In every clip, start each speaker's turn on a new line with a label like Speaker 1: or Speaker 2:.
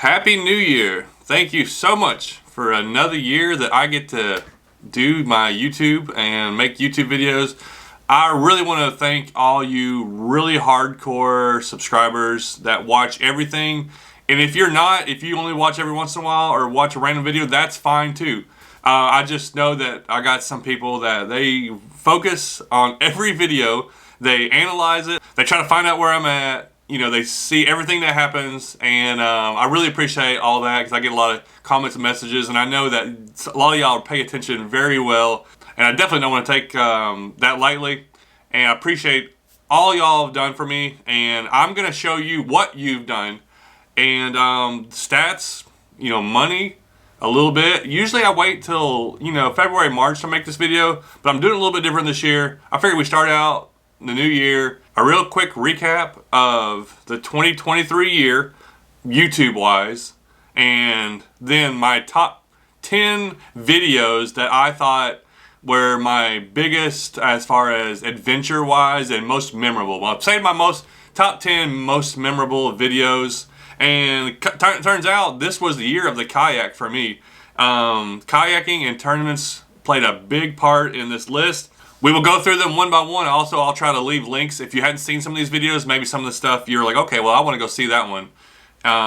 Speaker 1: Happy New Year. Thank you so much for another year that I get to do my YouTube and make YouTube videos. I really want to thank all you really hardcore subscribers that watch everything. And if you're not, if you only watch every once in a while or watch a random video, that's fine too. I just know that I got some people that they focus on every video, they analyze it, they try to find out where I'm at. You know, they see everything that happens, and I really appreciate all that because I get a lot of comments and messages, and I know that a lot of y'all pay attention very well, and I definitely don't want to take that lightly, and I appreciate all y'all have done for me, and I'm going to show you what you've done, and stats, you know, money, a little bit. Usually I wait till, you know, February, March to make this video, but I'm doing it a little bit different this year. I figured we start out the new year. A real quick recap of the 2023 year, YouTube-wise, and then my top 10 videos that I thought were my biggest as far as adventure-wise and most memorable. Well, I'm saying my top 10 most memorable videos, and turns out this was the year of the kayak for me. Kayaking and tournaments played a big part in this list. We will go through them one by one. Also, I'll try to leave links. If you hadn't seen some of these videos, maybe some of the stuff you're like, okay, well, I want to go see that one.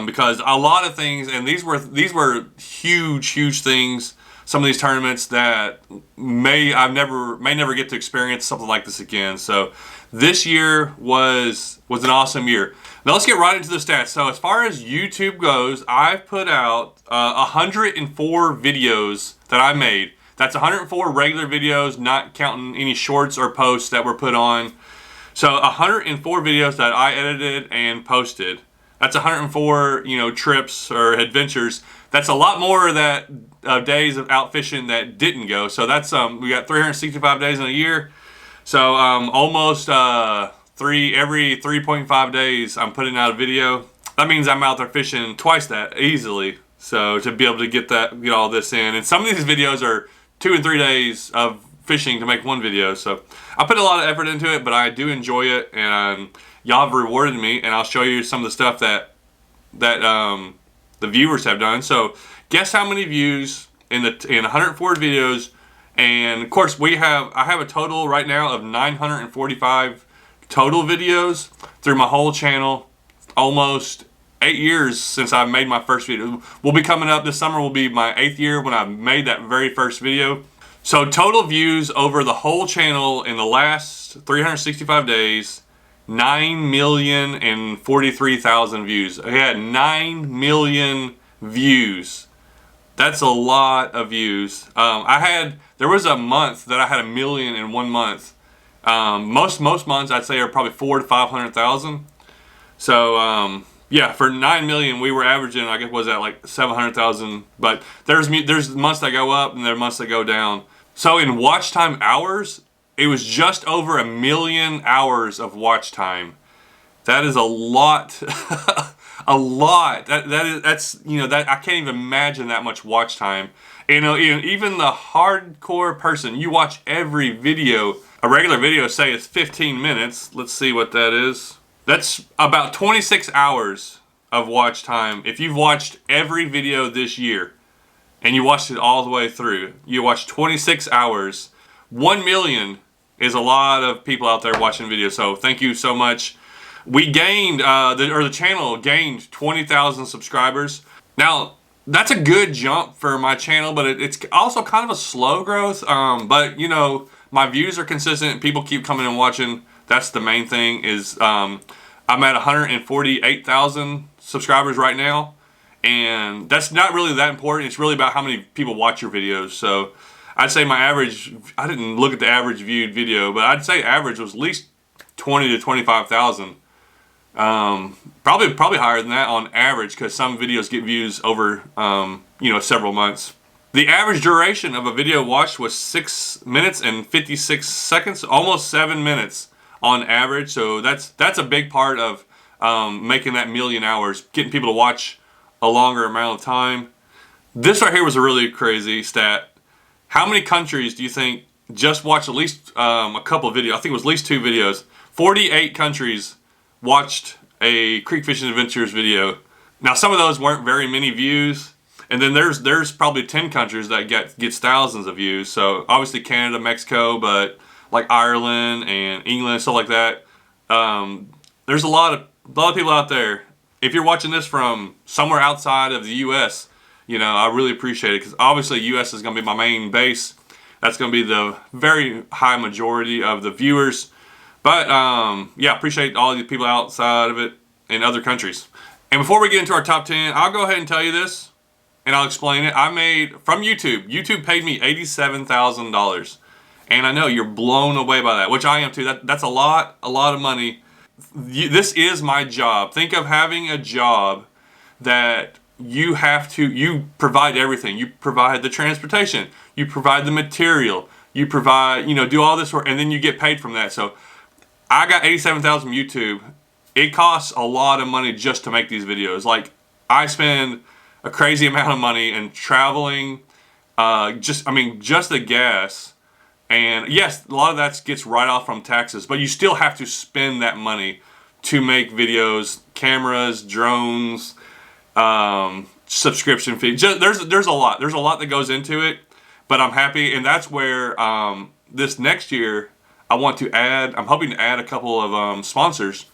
Speaker 1: Because a lot of things, and these were huge things. Some of these tournaments that may never get to experience something like this again. So this year was an awesome year. Now let's get right into the stats. So as far as YouTube goes, I've put out 104 videos that I made. That's 104 regular videos, not counting any shorts or posts that were put on. So 104 videos that I edited and posted. That's 104, you know, trips or adventures. That's a lot more days of out fishing that didn't go. So that's we got 365 days in a year. So almost every 3.5 days I'm putting out a video. That means I'm out there fishing twice that easily. So to be able to get all this in, and some of these videos are 2 and 3 days of fishing to make one video. So I put a lot of effort into it, but I do enjoy it, and y'all have rewarded me, and I'll show you some of the stuff that the viewers have done. So guess how many views in 104 videos, and of course I have a total right now of 945 total videos through my whole channel. Almost 8 years since I made my first video. Will be coming up this summer, will be my 8th year when I made that very first video. So total views over the whole channel in the last 365 days, 9,043,000 views. I had 9 million views. That's a lot of views. There was a month that I had 1 million in 1 month. Most months I'd say are probably 400,000 to 500,000. So yeah, for 9 million, we were averaging, I guess, was at like 700,000. But there's months that go up and there are months that go down. So in watch time hours, it was just over 1 million hours of watch time. That is a lot, a lot. That's you know, that I can't even imagine that much watch time. You know, even the hardcore person, you watch every video. A regular video, say it's 15 minutes. Let's see what that is. That's about 26 hours of watch time. If you've watched every video this year and you watched it all the way through, you watched 26 hours. 1 million is a lot of people out there watching videos. So thank you so much. We gained, the channel gained 20,000 subscribers. Now, that's a good jump for my channel, but it's also kind of a slow growth. But, you know, my views are consistent. People keep coming and watching. That's the main thing. Is I'm at 148,000 subscribers right now, and that's not really that important. It's really about how many people watch your videos. So I'd say my average, I didn't look at the average viewed video, but I'd say average was at least 20 to 25,000. Probably higher than that on average, because some videos get views over you know, several months. The average duration of a video watched was 6 minutes and 56 seconds, almost 7 minutes on average. So that's a big part of making that 1 million hours, getting people to watch a longer amount of time. This right here was a really crazy stat. How many countries do you think just watched at least a couple of videos? I think it was at least 2 videos. 48 countries watched a Creek Fishing Adventures video. Now some of those weren't very many views, and then there's probably 10 countries that gets thousands of views. So obviously Canada, Mexico, but like Ireland and England, stuff like that. There's a lot of people out there. If you're watching this from somewhere outside of the U.S., you know, I really appreciate it, because obviously U.S. is going to be my main base. That's going to be the very high majority of the viewers. But yeah, appreciate all the people outside of it in other countries. And before we get into our top 10, I'll go ahead and tell you this, and I'll explain it. I made, from YouTube, YouTube paid me $87,000. And I know you're blown away by that, which I am too. That's a lot of money. This is my job. Think of having a job that you provide everything. You provide the transportation, you provide the material, you provide, you know, do all this work, and then you get paid from that. So I got 87,000 from YouTube. It costs a lot of money just to make these videos. Like, I spend a crazy amount of money in traveling, just the gas. And yes, a lot of that gets right off from taxes, but you still have to spend that money to make videos, cameras, drones, subscription fee. There's a lot that goes into it, but I'm happy, and that's where this next year I'm hoping to add a couple of sponsors,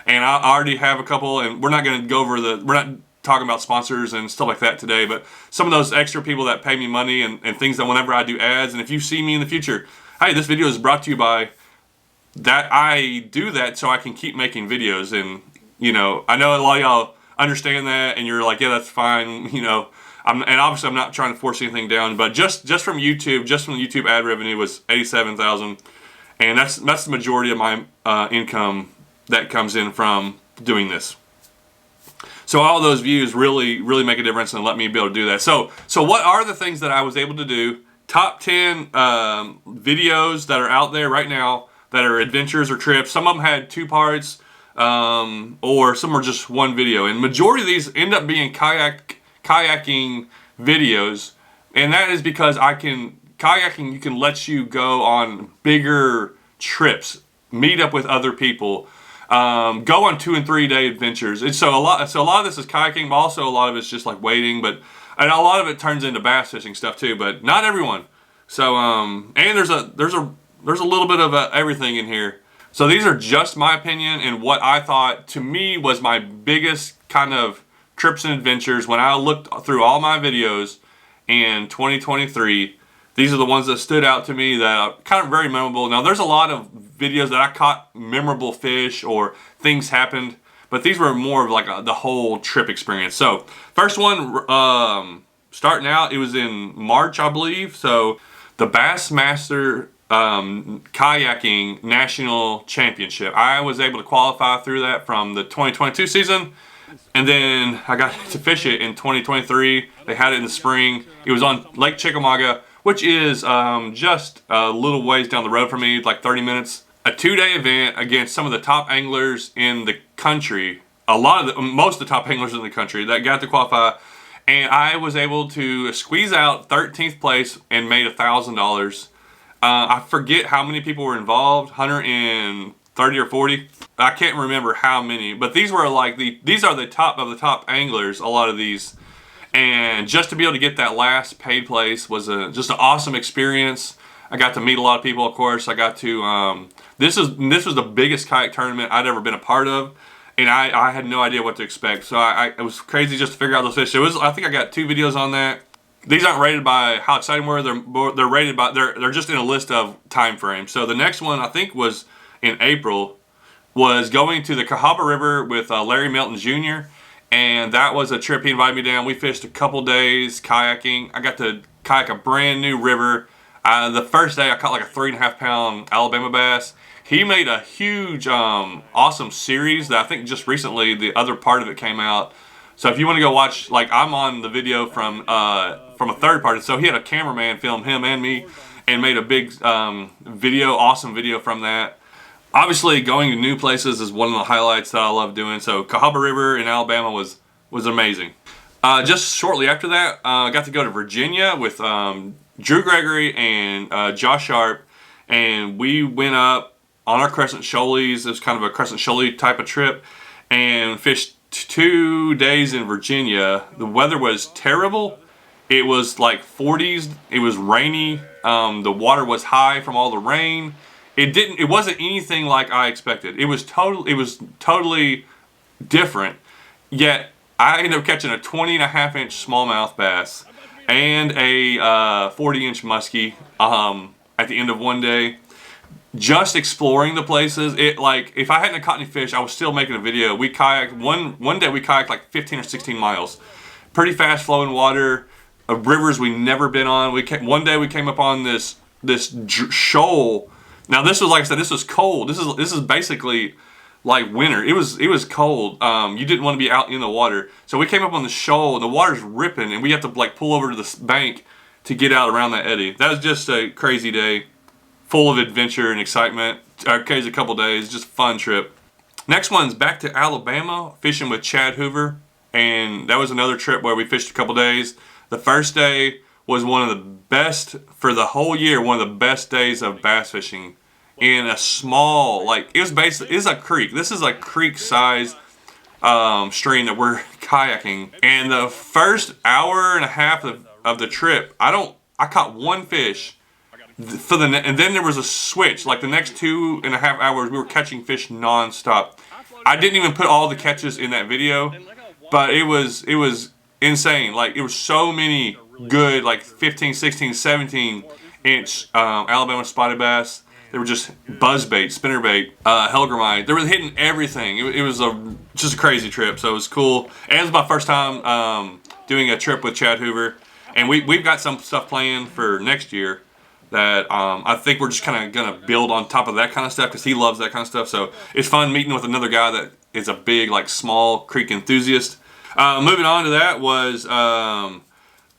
Speaker 1: and I already have a couple, and we're not talking about sponsors and stuff like that today, but some of those extra people that pay me money and things that whenever I do ads, and if you see me in the future, hey, this video is brought to you by that. I do that so I can keep making videos, and you know, I know a lot of y'all understand that, and you're like, yeah, that's fine, you know. And obviously I'm not trying to force anything down, but just from YouTube, YouTube ad revenue was 87,000, and that's the majority of my income that comes in from doing this. So all those views really make a difference and let me be able to do that. So what are the things that I was able to do? Top 10 videos that are out there right now that are adventures or trips. Some of them had 2 parts, or some are just one video. And majority of these end up being kayaking videos, and that is because kayaking you can let you go on bigger trips, meet up with other people. Go on 2 and 3 day adventures. And so a lot of this is kayaking, but also a lot of it's just like wading, and a lot of it turns into bass fishing stuff too, but not everyone. So and there's a little bit of everything in here. So these are just my opinion and what I thought to me was my biggest kind of trips and adventures when I looked through all my videos in 2023. These are the ones that stood out to me that are kind of very memorable. Now, there's a lot of videos that I caught memorable fish or things happened, but these were more of like the whole trip experience. So, first one, starting out, it was in March, I believe. So, the Bassmaster Kayaking National Championship. I was able to qualify through that from the 2022 season. And then I got to fish it in 2023. They had it in the spring. It was on Lake Chickamauga, which is just a little ways down the road from me, like 30 minutes. A 2-day event against some of the top anglers in the country. Most of the top anglers in the country that got to qualify. And I was able to squeeze out 13th place and made $1,000. I forget how many people were involved, 130 or 40. I can't remember how many, but these were like these are the top of the top anglers, a lot of these. And just to be able to get that last paid place was just an awesome experience. I got to meet a lot of people, of course. I got to, this was the biggest kayak tournament I'd ever been a part of. And I had no idea what to expect. So it was crazy just to figure out those fish. I think I got 2 videos on that. These aren't rated by how exciting we were. They're rated by, they're just in a list of time frames. So the next one I think was in April, was going to the Cahaba River with Larry Melton Jr. And that was a trip he invited me down. We fished a couple days kayaking. I got to kayak a brand new river. The first day I caught like a 3.5 pound Alabama bass. He made a huge, awesome series that I think just recently the other part of it came out. So if you want to go watch, like I'm on the video from a third party. So he had a cameraman film him and me and made a big awesome video from that. Obviously, going to new places is one of the highlights that I love doing. So Cahaba River in Alabama was amazing. Just shortly after that, I got to go to Virginia with Drew Gregory and Josh Sharp, and we went up on our Crescent Shoalies. It was kind of a Crescent Shoalie type of trip, and fished 2 days in Virginia. The weather was terrible. It was like 40s. It was rainy. The water was high from all the rain. It wasn't anything like I expected. It was totally different. Yet I ended up catching a 20.5-inch smallmouth bass and a 40-inch muskie at the end of one day. Just exploring the places. If I hadn't caught any fish, I was still making a video. We kayaked one day. We kayaked like 15 or 16 miles, pretty fast flowing water, rivers we never been on. One day we came up on this shoal. Now this was, like I said, this was cold. This is basically like winter. It was cold. You didn't want to be out in the water, so we came up on the shoal and the water's ripping, and we have to like pull over to the bank to get out around that eddy. That was just a crazy day, full of adventure and excitement. Our crazy couple days, just a fun trip. Next one's back to Alabama, fishing with Chad Hoover, and that was another trip where we fished a couple days. The first day was one of the best for the whole year. One of the best days of bass fishing in a small, like it's a creek. This is a creek size stream that we're kayaking. And the first hour and a half of the trip, I caught one fish. And then there was a switch. Like the next 2.5 hours, we were catching fish nonstop. I didn't even put all the catches in that video, but it was insane. Like it was so many good, like 15, 16, 17-inch Alabama spotted bass. They were just buzzbait, spinnerbait, hellgrammite. They were hitting everything. It was just a crazy trip. So it was cool. And it was my first time doing a trip with Chad Hoover, and we've got some stuff planned for next year that I think we're just kind of gonna build on top of that kind of stuff because he loves that kind of stuff. So it's fun meeting with another guy that is a big, like, small creek enthusiast. Moving on to that was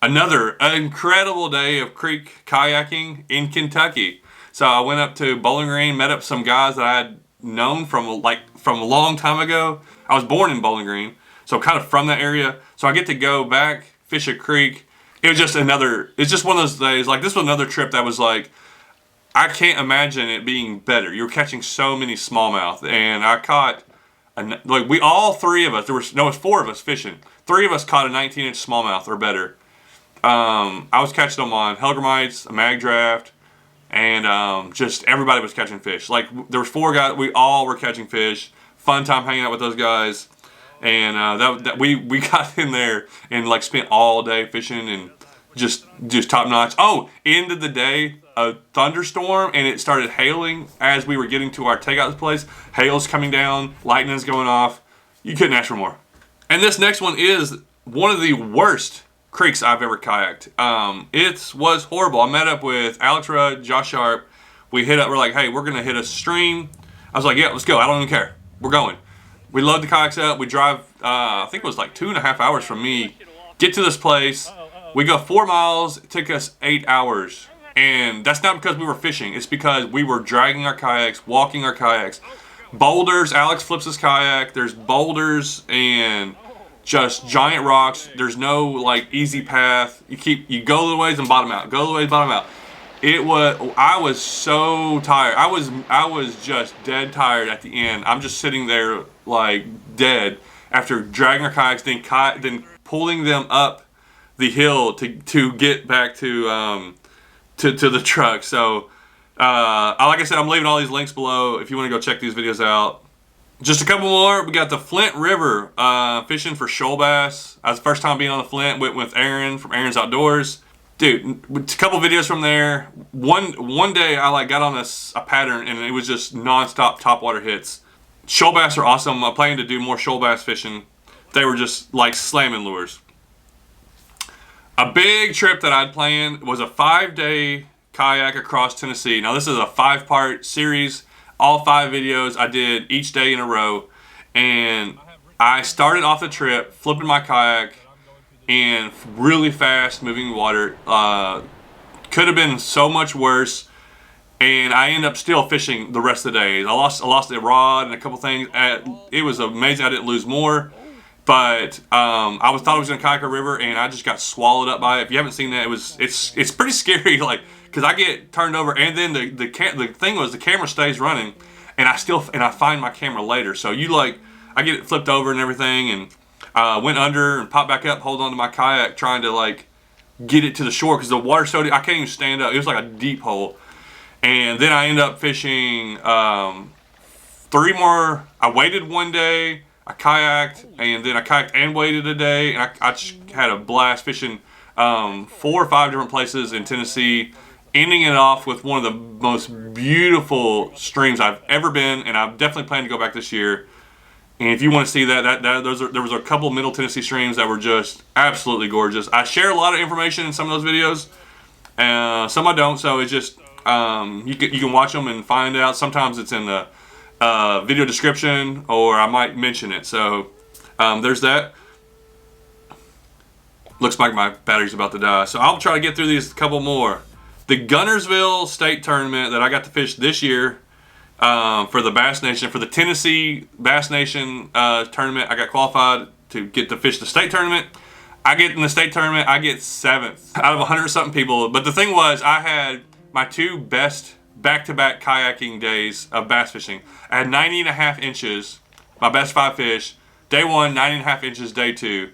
Speaker 1: another incredible day of creek kayaking in Kentucky. So I went up to Bowling Green, met up some guys that I had known from a long time ago. I was born in Bowling Green, so kind of from that area. So I get to go back, fish a creek. It's just one of those days. Like, this was another trip that was like, I can't imagine it being better. You were catching so many smallmouth, and I caught, all three of us, it was 4 of us fishing. 3 of us caught a 19-inch smallmouth or better. I was catching them on hellgrammites, a mag draft, and just everybody was catching fish. Like, there was 4 guys, we all were catching fish. Fun time hanging out with those guys. And we got in there and like spent all day fishing and just top notch. Oh, end of the day, a thunderstorm, and it started hailing as we were getting to our takeout place. Hail's coming down, lightning's going off. You couldn't ask for more. And this next one is one of the worst creeks I've ever kayaked. It was horrible. I met up with Alex Rudd, Josh Sharp. We're like, hey, we're gonna hit a stream. I was like, yeah, let's go. I don't even care. We're going. We load the kayaks up. We drive, I think it was like 2.5 hours from me. Get to this place. We go 4 miles. It took us 8 hours. And that's not because we were fishing. It's because we were dragging our kayaks, walking our kayaks. Boulders. Alex flips his kayak. There's boulders and just giant rocks. There's no like easy path. You go the ways and bottom out. Go the ways, bottom out. I was so tired. I was just dead tired at the end. I'm just sitting there like dead after dragging our kayaks, then pulling them up the hill to get back to the truck. So like I said, I'm leaving all these links below if you want to go check these videos out. Just a couple more. We got the Flint River fishing for shoal bass. That was the first time being on the Flint. Went with Aaron from Aaron's Outdoors. Dude, a couple videos from there. One day I got on a pattern and it was just non-stop topwater hits. Shoal bass are awesome. I'm planning to do more shoal bass fishing. They were just like slamming lures. A big trip that I'd planned was a 5-day kayak across Tennessee. Now this is a 5-part series. All 5 videos I did each day in a row. And I started off the trip flipping my kayak in really fast moving water. Could have been so much worse, and I ended up still fishing the rest of the day. I lost a rod and a couple things. It was amazing. I didn't lose more, but thought I was gonna kayak a river, and I just got swallowed up by it. If you haven't seen that, it's pretty scary. Like, because I get turned over, and then the thing was the camera stays running, and I find my camera later. So I get it flipped over and everything, and went under and popped back up, hold on to my kayak, trying to like get it to the shore because the water's so deep. I can't even stand up. It was like a deep hole. And then I ended up fishing 3 more. I waited one day, I kayaked, and then I kayaked and waited a day, and I just had a blast fishing 4 or 5 different places in Tennessee, ending it off with one of the most beautiful streams I've ever been, and I definitely plan to go back this year. And if you want to see that, there was a couple Middle Tennessee streams that were just absolutely gorgeous. I share a lot of information in some of those videos, some I don't. So it's just you can watch them and find out. Sometimes it's in the video description, or I might mention it. So there's that. Looks like my battery's about to die. So I'll try to get through these couple more. The Guntersville State Tournament that I got to fish this year for the Bass Nation, for the Tennessee Bass Nation tournament, I got qualified to get to fish the state tournament. I get in the state tournament, I get 7th out of 100 something people. But the thing was, I had my 2 best back-to-back kayaking days of bass fishing. I had 90.5 inches, my best 5 fish. Day 1, 90.5 inches, day 2.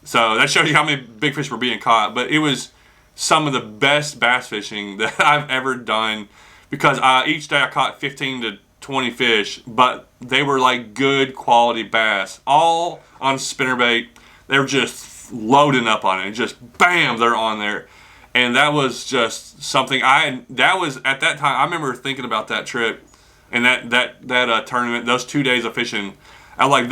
Speaker 1: So that shows you how many big fish were being caught. But it was some of the best bass fishing that I've ever done, because each day I caught 15 to 20 fish, but they were like good quality bass, all on spinnerbait. They were just loading up on it, just bam, they're on there. And that was just something that was at that time. I remember thinking about that trip and that tournament, those 2 days of fishing. I'm like,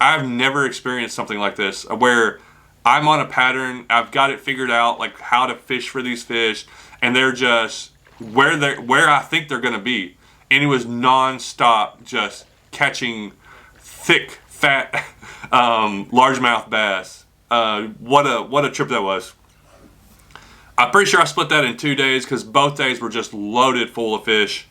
Speaker 1: I've never experienced something like this, where I'm on a pattern, I've got it figured out, like how to fish for these fish, and they're just where I think they're gonna be. And it was non-stop, just catching thick, fat, largemouth bass. What a trip that was. I'm pretty sure I split that in 2 days, because both days were just loaded full of fish.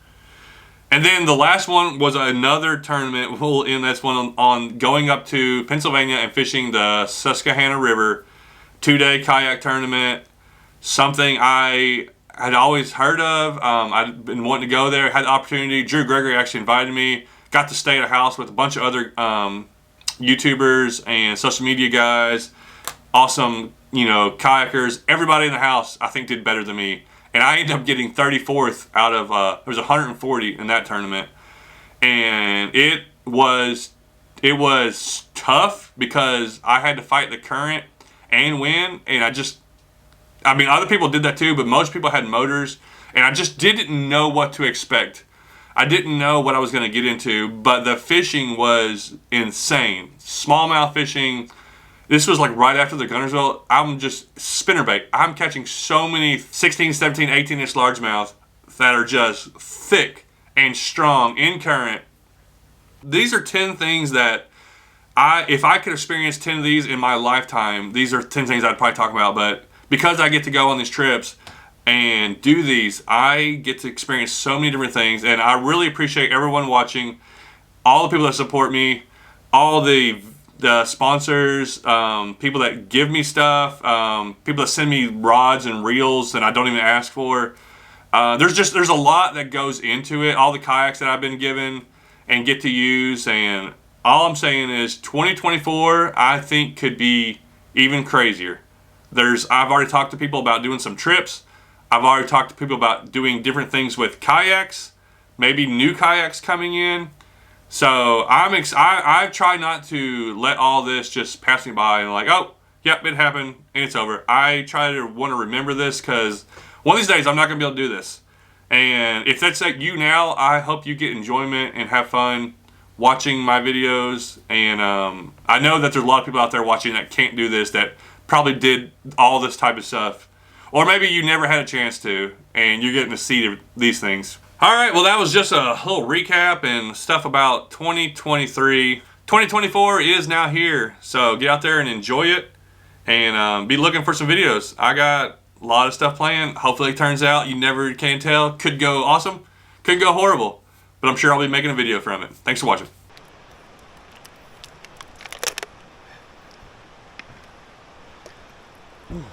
Speaker 1: And then the last one was another tournament. We'll end this one on going up to Pennsylvania and fishing the Susquehanna River. 2-day kayak tournament. Something I had always heard of. I'd been wanting to go there. Had the opportunity. Drew Gregory actually invited me. Got to stay at a house with a bunch of other YouTubers and social media guys. Awesome, kayakers. Everybody in the house, I think, did better than me. And I ended up getting 34th out of, there was 140 in that tournament. And it was tough, because I had to fight the current and win. And other people did that too, but most people had motors. And I just didn't know what to expect. I didn't know what I was going to get into, but the fishing was insane. Smallmouth fishing. This was like right after the Guntersville. I'm just spinnerbait. I'm catching so many 16, 17, 18-inch largemouth that are just thick and strong in current. These are 10 things that if I could experience 10 of these in my lifetime, these are 10 things I'd probably talk about. But because I get to go on these trips and do these, I get to experience so many different things. And I really appreciate everyone watching, all the people that support me, all the sponsors, people that give me stuff, people that send me rods and reels that I don't even ask for. There's a lot that goes into it. All the kayaks that I've been given and get to use, and all I'm saying is 2024 I think could be even crazier. I've already talked to people about doing some trips. I've already talked to people about doing different things with kayaks, maybe new kayaks coming in. So I try not to let all this just pass me by and like, oh, yep, it happened and it's over. I try to want to remember this, because one of these days I'm not going to be able to do this. And if that's like you now, I hope you get enjoyment and have fun watching my videos. And I know that there's a lot of people out there watching that can't do this, that probably did all this type of stuff. Or maybe you never had a chance to, and you're getting to see these things. All right, well, that was just a little recap and stuff about 2023. 2024 is now here, so get out there and enjoy it, and be looking for some videos. I got a lot of stuff planned. Hopefully it turns out. You never can tell. Could go awesome, could go horrible, but I'm sure I'll be making a video from it. Thanks for watching.
Speaker 2: Ooh.